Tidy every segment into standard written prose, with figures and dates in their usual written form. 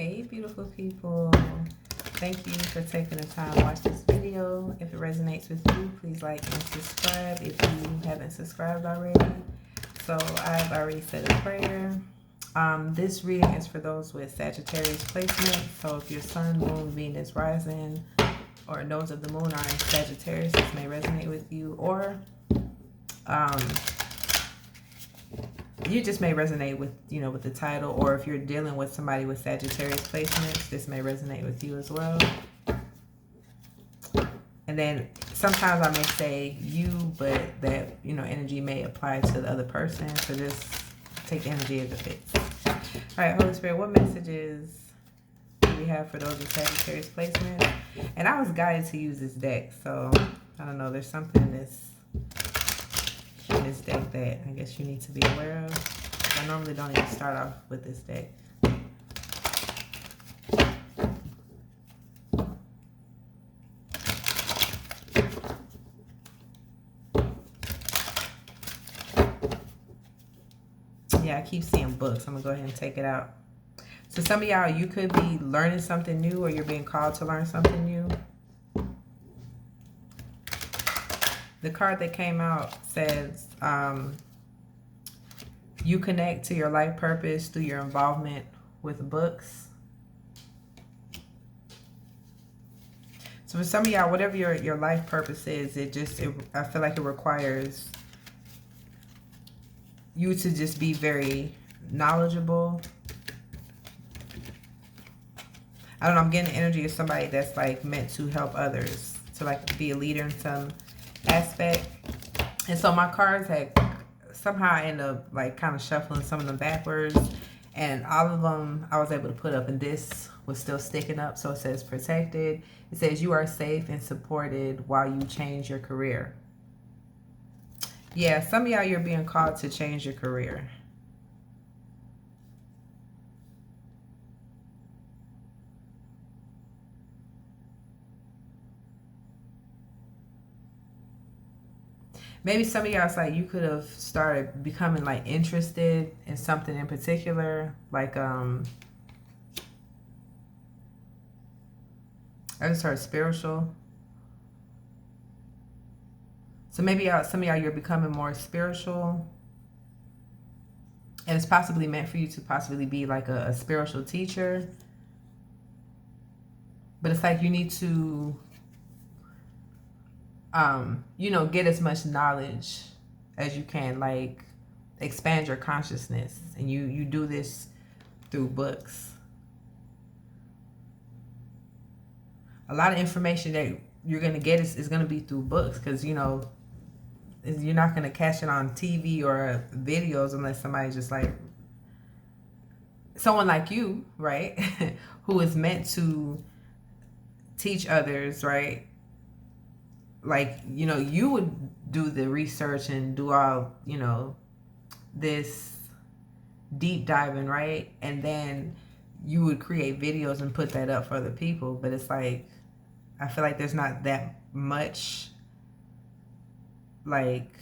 Hey beautiful people, thank you for taking the time to watch this video. If it resonates with you, please like and subscribe if you haven't subscribed already. So I've already said a prayer. This reading is for those with Sagittarius placement. So if your sun, moon, Venus, rising, or nodes of the moon are in Sagittarius, this may resonate with you, or you just may resonate with, with the title, or if you're dealing with somebody with Sagittarius placements, this may resonate with you as well. And then sometimes I may say you, but that, energy may apply to the other person. So just take the energy as it fits. All right, Holy Spirit, what messages do we have for those with Sagittarius placement? And I was guided to use this deck, so I don't know, there's something in this deck that I guess you need to be aware of. I normally don't even start off with this deck. Yeah, I keep seeing books. I'm gonna go ahead and take it out. So some of y'all, you could be learning something new, or you're being called to learn something new. The card that came out says, you connect to your life purpose through your involvement with books. So for some of y'all, whatever your life purpose is, I feel like it requires you to just be very knowledgeable. I don't know, I'm getting the energy of somebody that's like meant to help others, to like be a leader in some aspect. And so my cards had somehow I ended up like kind of shuffling some of them backwards, and all of them I was able to put up, and this was still sticking up. So it says protected. It says you are safe and supported while you change your career. Yeah, some of y'all, you're being called to change your career. Maybe some of y'all, it's like you could have started becoming like interested in something in particular. Like, I just heard spiritual. So maybe some of y'all, you're becoming more spiritual. And it's possibly meant for you to possibly be like a spiritual teacher. But it's like you need to get as much knowledge as you can, like expand your consciousness, and you do this through books. A lot of information that you're going to get is going to be through books, because you're not going to catch it on TV or videos unless somebody just like someone like you, right? Who is meant to teach others, right? Like, you would do the research and do all, this deep diving, right? And then you would create videos and put that up for other people. But it's like, I feel like there's not that much like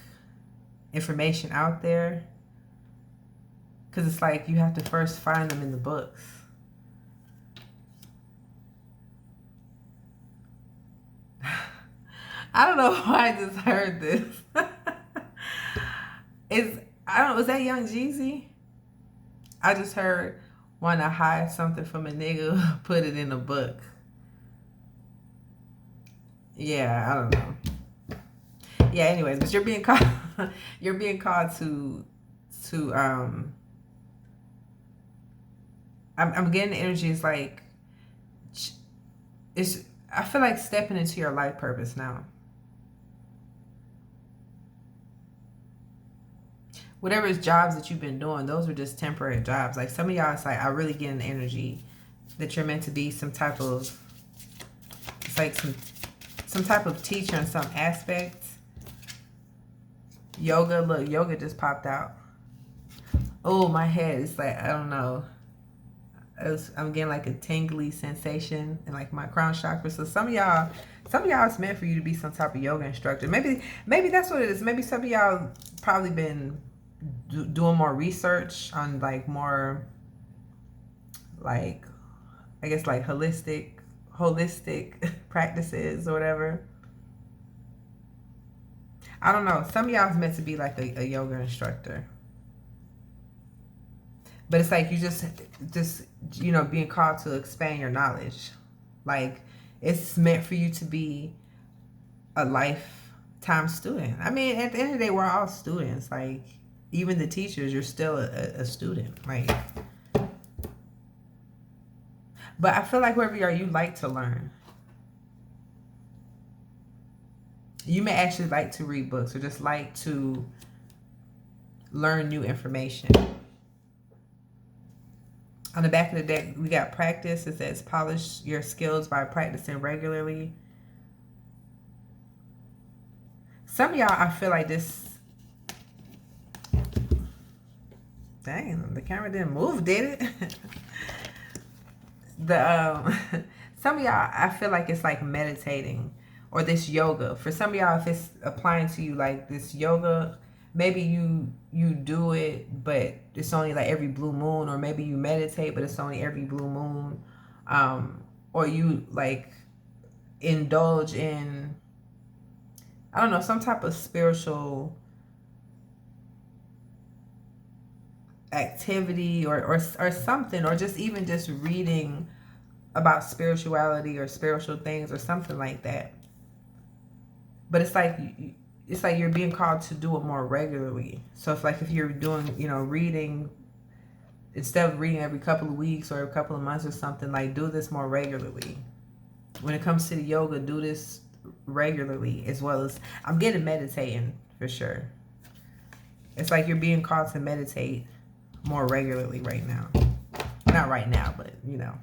information out there, because it's like you have to first find them in the books. I don't know why I just heard this. Was that Young Jeezy? I just heard, want to hide something from a nigga, put it in a book. Yeah, I don't know. Yeah, anyways, but you're being called to I'm getting the energy. It's like I feel like stepping into your life purpose now. Whatever jobs that you've been doing, those are just temporary jobs. Like some of y'all, it's like I really get an energy that you're meant to be some type of, it's like some type of teacher in some aspect. Yoga, look, yoga just popped out. Oh, my head is like, I don't know. I'm getting like a tingly sensation in like my crown chakra. So some of y'all, it's meant for you to be some type of yoga instructor. Maybe that's what it is. Maybe some of y'all probably been doing more research on like more like I guess like holistic practices or whatever. I don't know. Some of y'all is meant to be like a yoga instructor. But it's like you just you know, being called to expand your knowledge. Like it's meant for you to be a lifetime student. I mean, at the end of the day, we're all students. Like even the teachers, you're still a student. Like, but I feel like wherever you are, you like to learn. You may actually like to read books or just like to learn new information. On the back of the deck, we got practice. It says polish your skills by practicing regularly. Some of y'all, I feel like this... Dang, the camera didn't move, did it? Some of y'all, I feel like it's like meditating or this yoga. For some of y'all, if it's applying to you, like this yoga, maybe you do it, but it's only like every blue moon, or maybe you meditate, but it's only every blue moon, or you like indulge in, I don't know, some type of spiritual activity or something, or just even just reading about spirituality or spiritual things or something like that. But it's like you're being called to do it more regularly. So it's like if you're doing, you know, reading, instead of reading every couple of weeks or a couple of months or something, like do this more regularly. When it comes to the yoga, do this regularly, as well as I'm getting meditating for sure. It's like you're being called to meditate more regularly right now. Not right now, but you know.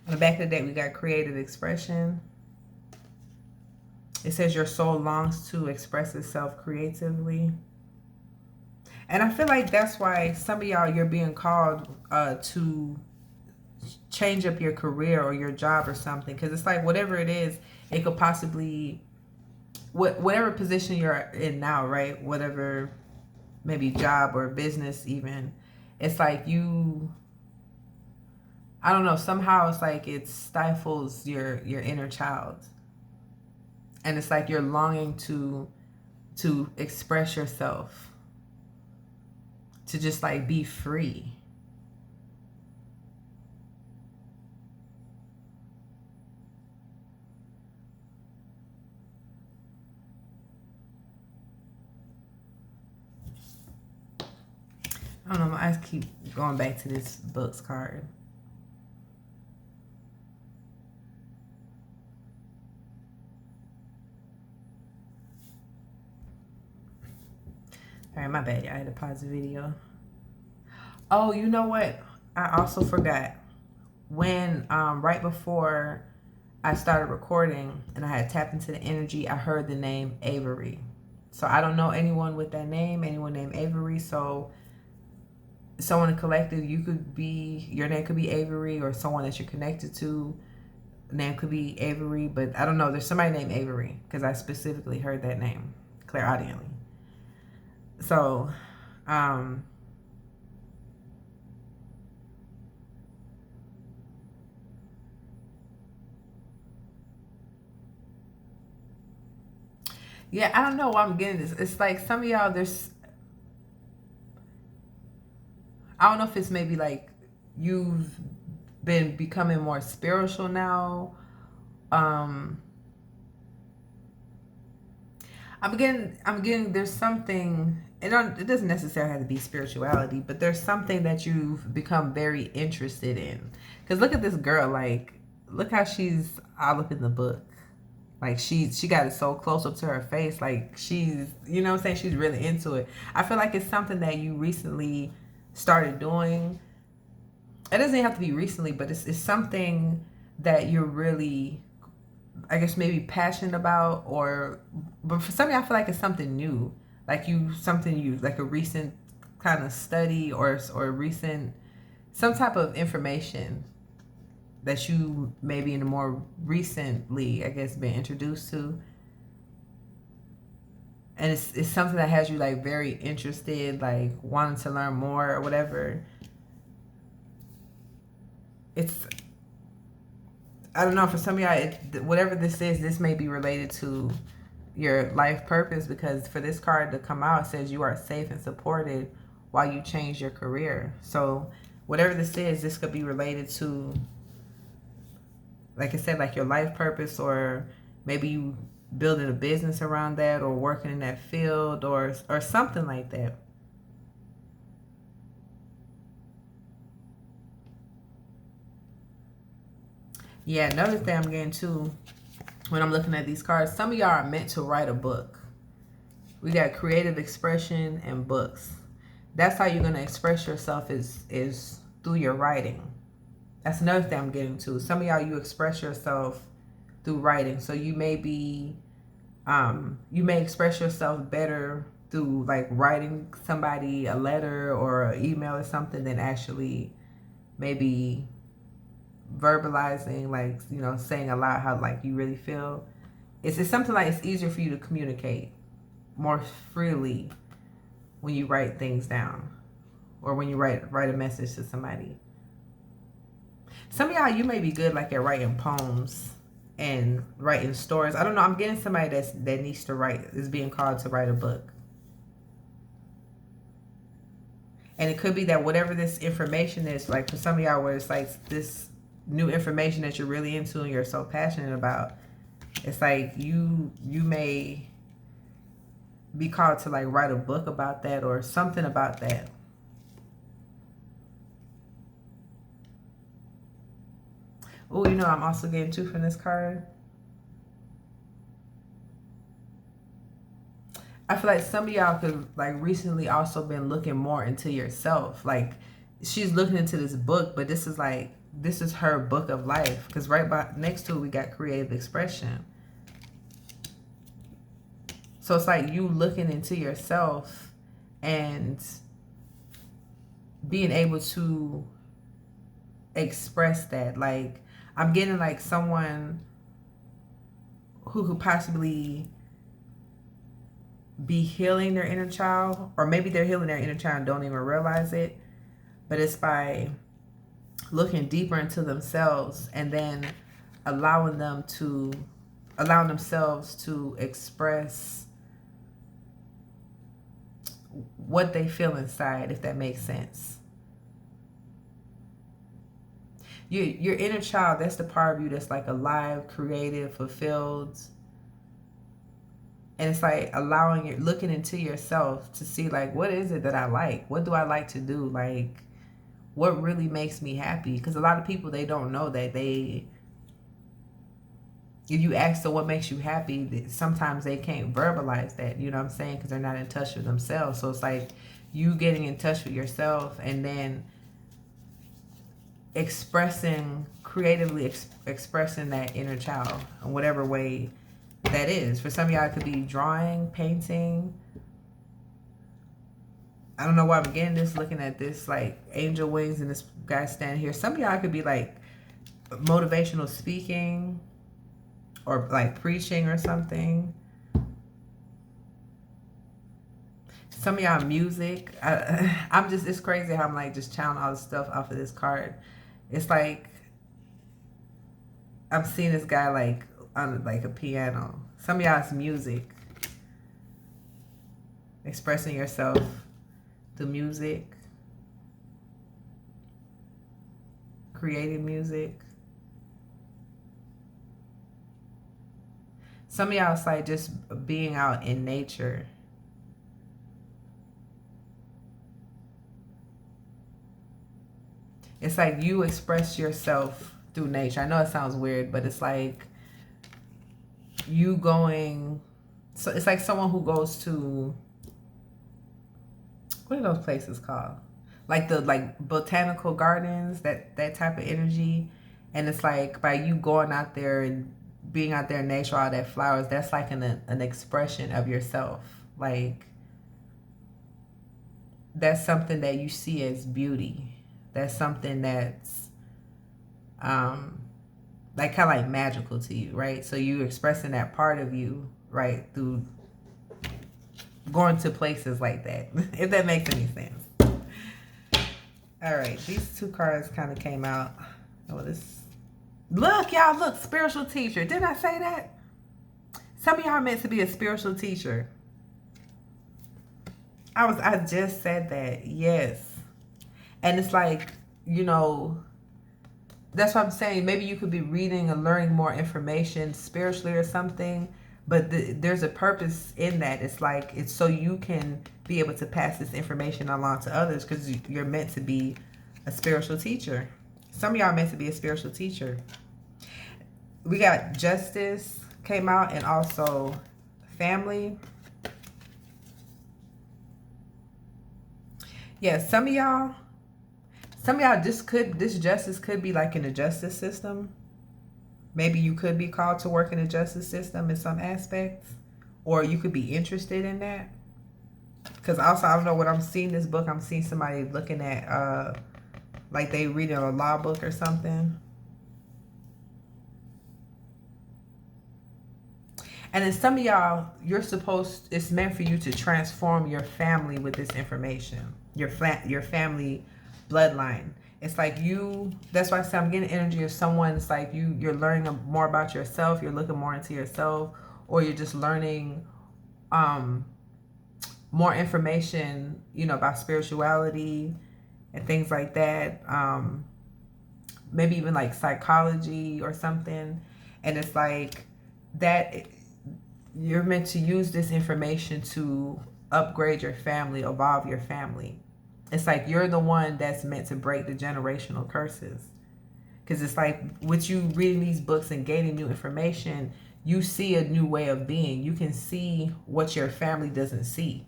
On the back of the deck, we got creative expression. It says your soul longs to express itself creatively. And I feel like that's why some of y'all, you're being called to change up your career or your job or something. Because it's like whatever it is, it could possibly, whatever position you're in now, right? Whatever, maybe job or business even. It's like you, I don't know, somehow it's like it stifles your inner child. And it's like you're longing to express yourself, to just like be free. I don't know, I keep going back to this books card. All right, my bad. I had to pause the video. Oh, you know what? I also forgot. When, right before I started recording and I had tapped into the energy, I heard the name Avery. So I don't know anyone with that name, anyone named Avery. So someone in collective, you could be, your name could be Avery, or someone that you're connected to, name could be Avery. But I don't know. There's somebody named Avery because I specifically heard that name clairaudiently. So, yeah, I don't know why I'm getting this. It's like some of y'all, I don't know if it's maybe like you've been becoming more spiritual now. I'm getting, there's something, it doesn't necessarily have to be spirituality, but there's something that you've become very interested in. Because look at this girl, like, look how she's all up in the book. Like, she got it so close up to her face. Like, she's, you know what I'm saying? She's really into it. I feel like it's something that you recently started doing. It doesn't have to be recently, but it's something that you're really, I guess, maybe passionate about, but for some of y'all, I feel like it's something new, like like a recent kind of study or recent, some type of information that you maybe in the more recently, I guess, been introduced to, and it's something that has you like very interested, like wanting to learn more or whatever. it's, I don't know, for some of y'all, whatever this is, this may be related to your life purpose, because for this card to come out, it says you are safe and supported while you change your career. So whatever this is, this could be related to, like I said, like your life purpose, or maybe you building a business around that, or working in that field, or something like that. Yeah, another thing I'm getting too when I'm looking at these cards, some of y'all are meant to write a book. We got creative expression and books. That's how you're going to express yourself, is through your writing. That's another thing I'm getting to. Some of y'all, you express yourself through writing. So you may be, you may express yourself better through like writing somebody a letter or an email or something than actually maybe verbalizing, like, you know, saying a lot how like you really feel. It's something like it's easier for you to communicate more freely when you write things down, or when you write a message to somebody. Some of y'all, you may be good like at writing poems and writing stories. I don't know. I'm getting somebody that needs to write, is being called to write a book. And it could be that whatever this information is, like for some of y'all, where it's like this new information that you're really into and you're so passionate about, it's like you may be called to like write a book about that, or something about that. Oh, you know, I'm also getting two from this card. I feel like some of y'all could like recently also been looking more into yourself. Like she's looking into this book, but this is like, this is her book of life, because right by next to it we got creative expression. So it's like you looking into yourself and being able to express that. Like I'm getting like someone who could possibly be healing their inner child, or maybe they're healing their inner child and don't even realize it, but it's by looking deeper into themselves and then allowing themselves to express what they feel inside, if that makes sense. Your inner child, that's the part of you that's like alive, creative, fulfilled. And it's like looking into yourself to see like, what is it that I like? What do I like to do? Like, what really makes me happy? Because a lot of people, they don't know that if you ask them what makes you happy, sometimes they can't verbalize that, you know what I'm saying? Because they're not in touch with themselves. So it's like you getting in touch with yourself and then creatively expressing that inner child in whatever way that is. For some of y'all, it could be drawing, painting. I don't know why I'm getting this, looking at this like angel wings and this guy standing here. Some of y'all could be like motivational speaking, or like preaching or something. Some of y'all music. I'm just, it's crazy how I'm like just channeling all the stuff off of this card. It's like I'm seeing this guy like on like a piano. Some of y'all's music. Expressing yourself through music. Creating music. Some of y'all, it's like just being out in nature. It's like you express yourself through nature. I know it sounds weird, but it's like you going, so it's like someone who goes to, what are those places called? Like the botanical gardens, that type of energy. And it's like by you going out there and being out there in nature, all that flowers, that's like an expression of yourself. Like that's something that you see as beauty. That's something that's like kind of like magical to you, right? So you expressing that part of you, right, through going to places like that, if that makes any sense. All right, these two cards kind of came out. Oh, this. Look, y'all, look, spiritual teacher. Didn't I say that? Some of y'all meant to be a spiritual teacher. I just said that. Yes. And it's like, you know, that's what I'm saying. Maybe you could be reading and learning more information spiritually or something, but there's a purpose in that. It's like, it's so you can be able to pass this information along to others, because you're meant to be a spiritual teacher. Some of y'all are meant to be a spiritual teacher. We got justice came out, and also family. Yeah, some of y'all, this justice could be like in the justice system. Maybe you could be called to work in the justice system in some aspects, or you could be interested in that. Because also, I don't know what I'm seeing this book. I'm seeing somebody looking at, like they reading a law book or something. And then some of y'all, it's meant for you to transform your family with this information. Your family bloodline. It's like that's why I say I'm getting energy of someone. It's like you're learning more about yourself. You're looking more into yourself, or you're just learning more information, about spirituality and things like that. Maybe even like psychology or something. And it's like that you're meant to use this information to upgrade your family, evolve your family. It's like you're the one that's meant to break the generational curses. Because it's like with you reading these books and gaining new information, you see a new way of being. You can see what your family doesn't see,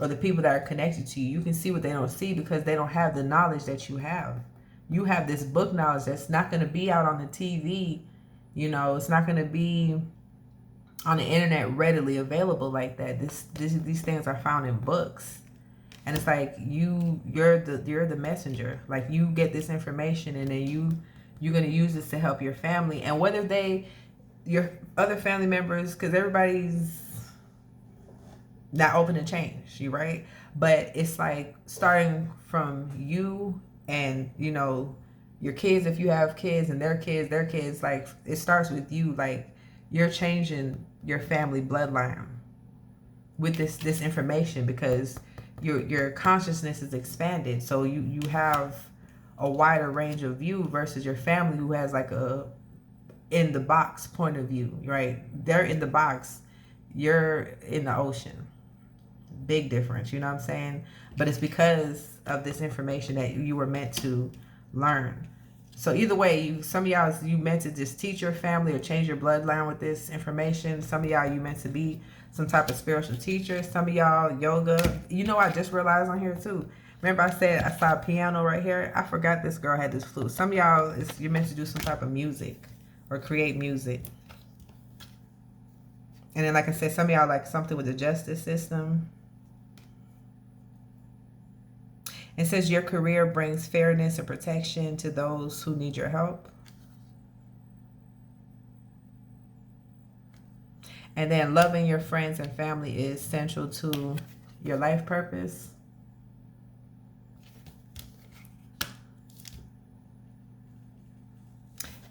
or the people that are connected to you. You can see what they don't see because they don't have the knowledge that you have. You have this book knowledge that's not going to be out on the TV. It's not going to be on the internet readily available like that. These things are found in books. And it's like you're the messenger. Like you get this information, and then you're going to use this to help your family. And whether your other family members, because everybody's not open to change, right? But it's like starting from you and, your kids, if you have kids, and their kids, like it starts with you. Like you're changing your family bloodline with this information, because your consciousness is expanded. So you have a wider range of view versus your family, who has like a in the box point of view, right? They're in the box, you're in the ocean. Big difference, you know what I'm saying? But it's because of this information that you were meant to learn. So either way, some of y'all, you meant to just teach your family or change your bloodline with this information. Some of y'all, you meant to be some type of spiritual teacher. Some of y'all, yoga. I just realized on here too. Remember I said I saw a piano right here? I forgot this girl had this flute. Some of y'all, you're meant to do some type of music or create music. And then, like I said, some of y'all like something with the justice system. It says your career brings fairness and protection to those who need your help. And then loving your friends and family is central to your life purpose.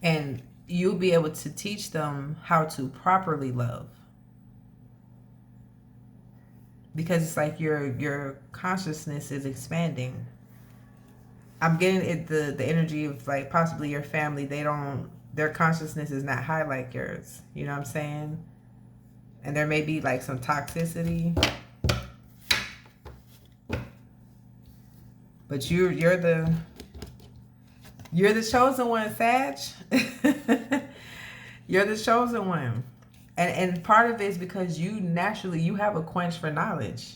And you'll be able to teach them how to properly love. Because it's like your consciousness is expanding. I'm getting the energy of like possibly your family, their consciousness is not high like yours. You know what I'm saying? And there may be like some toxicity. But you're the chosen one, Sag. You're the chosen one. And part of it is because you have a quench for knowledge.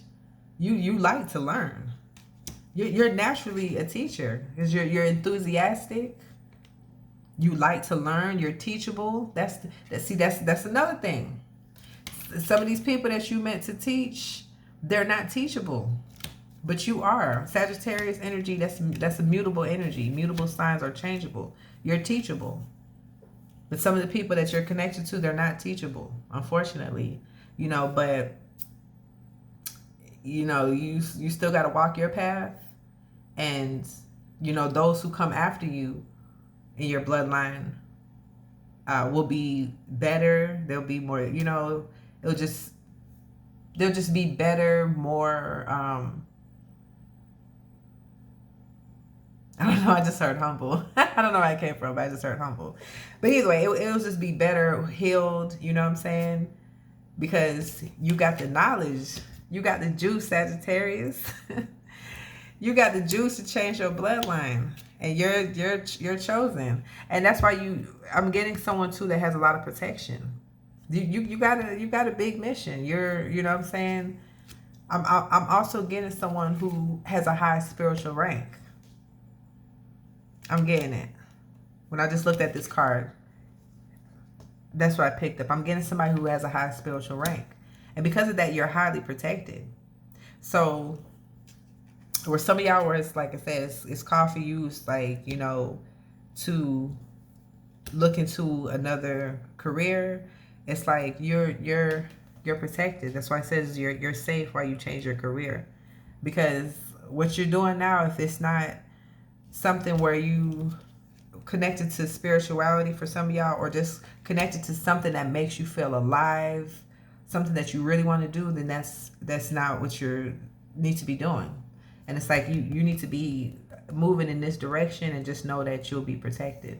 You like to learn. You're naturally a teacher because you're enthusiastic. You like to learn. You're teachable. That's another thing. Some of these people that you meant to teach, they're not teachable, but you are. Sagittarius energy. That's a mutable energy. Mutable signs are changeable. You're teachable. But some of the people that you're connected to, they're not teachable, unfortunately. But you still got to walk your path. And those who come after you, in your bloodline will be better. They'll be more, you know, they'll just be better, more, I don't know, I just heard humble. I don't know where I came from, but I just heard humble. But either way, it'll just be better, healed, you know what I'm saying? Because you got the knowledge, you got the juice, Sagittarius. You got the juice to change your bloodline, and you're chosen. And that's why I'm getting someone too that has a lot of protection. You got a big mission. You know what I'm saying? I'm also getting someone who has a high spiritual rank. I'm getting it. When I just looked at this card, that's what I picked up. I'm getting somebody who has a high spiritual rank. And because of that, you're highly protected. So, where some of y'all where it's like I said, it's called for you, like, you know, to look into another career. It's like you're protected. That's why it says you're safe while you change your career. Because what you're doing now, if it's not something where you connected to spirituality for some of y'all, or just connected to something that makes you feel alive, something that you really want to do, then that's not what you need to be doing. And it's like you need to be moving in this direction, and just know that you'll be protected.